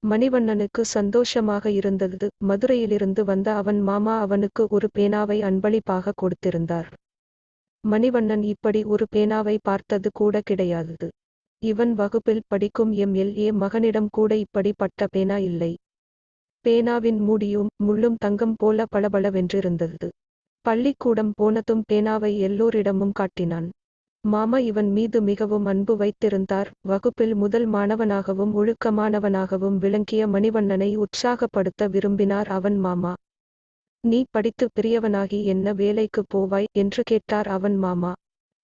மணிவண்ணனுக்கு சந்தோஷமாக இருந்தது. மதுரையிலிருந்து வந்த அவன் மாமா அவனுக்கு ஒரு பேனாவை அன்பளிப்பாக கொடுத்திருந்தார். மணிவண்ணன் இப்படி ஒரு பேனாவை பார்த்தது கூட கிடையாது. இவன் வகுப்பில் படிக்கும் எம்.எல்.ஏ. மகனிடம் கூட இப்படிப்பட்ட பேனா இல்லை. பேனாவின் மூடியும் முள்ளும் தங்கம் போல பளபளவென்றிருந்தது. பள்ளிக்கூடம் போனதும் பேனாவை எல்லோரிடமும் காட்டினான். மாமா இவன் மீது மிகவும் அன்பு வைத்திருந்தார். வகுப்பில் முதல் மாணவனாகவும் ஒழுக்கமானவனாகவும் விளங்கிய மணிவண்ணனை உற்சாகப்படுத்த விரும்பினார் அவன் மாமா. நீ படித்து பெரியவனாகி என்ன வேலைக்கு போவாய் என்று கேட்டார் அவன் மாமா.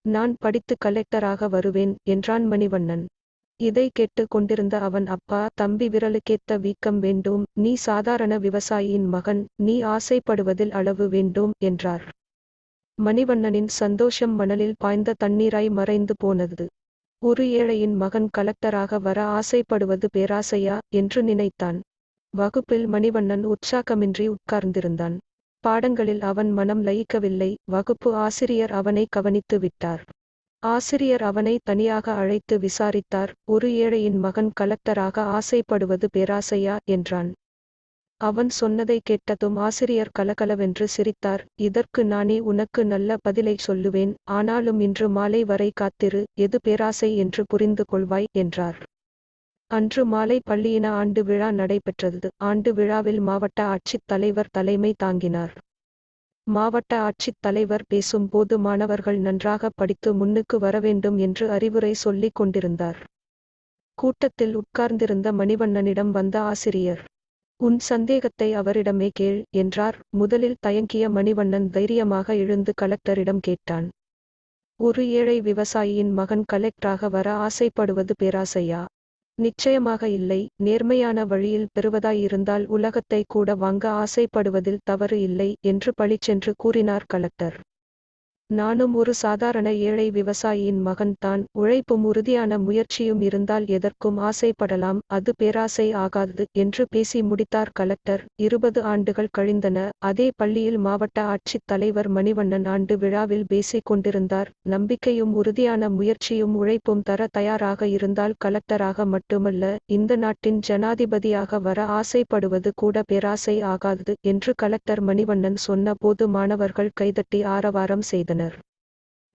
நான் படித்து கலெக்டராக வருவேன் என்றான் மணிவண்ணன். இதை கேட்டு கொண்டிருந்த அவன் அப்பா, தம்பி விரலுக்கேத்த வீக்கம் வேண்டும், நீ சாதாரண விவசாயியின் மகன், நீ ஆசைப்படுவதில் அளவு வேண்டும் என்றார். மணிவண்ணனின் சந்தோஷம் மணலில் பாய்ந்த தண்ணீராய் மறைந்து போனது. ஒரு ஏழையின் மகன் கலெக்டராக வர ஆசைப்படுவது பேராசையா என்று நினைத்தான். வகுப்பில் மணிவண்ணன் உற்சாகமின்றி உட்கார்ந்திருந்தான். பாடங்களில் அவன் மனம் லயிக்கவில்லை. வகுப்பு ஆசிரியர் அவனை கவனித்து விட்டார். ஆசிரியர் அவனை தனியாக அழைத்து விசாரித்தார். ஒரு ஏழையின் மகன் கலெக்டராக ஆசைப்படுவது பேராசையா என்றான். அவன் சொன்னதை கேட்டதும் ஆசிரியர் கலகலவென்று சிரித்தார். இதற்கு நானே உனக்கு நல்ல பதிலை சொல்லுவேன், ஆனாலும் இன்று மாலை வரை காத்திரு, எது பேராசை என்று புரிந்து கொள்வாய் என்றார். அன்று மாலை பள்ளியின ஆண்டு விழா நடைபெற்றது. ஆண்டு விழாவில் மாவட்ட ஆட்சித் தலைவர் தலைமை தாங்கினார். மாவட்ட ஆட்சித் தலைவர் பேசும்போது மாணவர்கள் நன்றாக படித்து முன்னுக்கு வரவேண்டும் என்று அறிவுரை சொல்லிக் கொண்டிருந்தார். கூட்டத்தில் உட்கார்ந்திருந்த மணிவண்ணனிடம் வந்த ஆசிரியர், உன் சந்தேகத்தை அவரிடமே கேள் என்றார். முதலில் தயங்கிய மணிவண்ணன் தைரியமாக எழுந்து கலெக்டரிடம் கேட்டான். ஒரு ஏழை விவசாயியின் மகன் கலெக்டராக வர ஆசைப்படுவது பேராசையா? நிச்சயமாக இல்லை. நேர்மையான வழியில் பெறுவதாயிருந்தால் உலகத்தை கூட வாங்க ஆசைப்படுவதில் தவறு இல்லை என்று பளிச்சென்று கூறினார் கலெக்டர். நானும் ஒரு சாதாரண ஏழை விவசாயியின் மகன்தான். உழைப்பும் உறுதியான முயற்சியும் இருந்தால் எதற்கும் ஆசைப்படலாம், அது பேராசை ஆகாது என்று பேசி முடித்தார் கலெக்டர். 20 ஆண்டுகள் கழிந்தன. அதே பள்ளியில் மாவட்ட ஆட்சித் தலைவர் மணிவண்ணன் ஆண்டு விழாவில் பேசிக் கொண்டிருந்தார். நம்பிக்கையும் உறுதியான முயற்சியும் உழைப்பும் தர தயாராக இருந்தால் கலெக்டராக மட்டுமல்ல, இந்த நாட்டின் ஜனாதிபதியாக வர ஆசைப்படுவது கூட பேராசை ஆகாது என்று கலெக்டர் மணிவண்ணன் சொன்ன போது மாணவர்கள் கைதட்டி ஆரவாரம் செய்தனர்.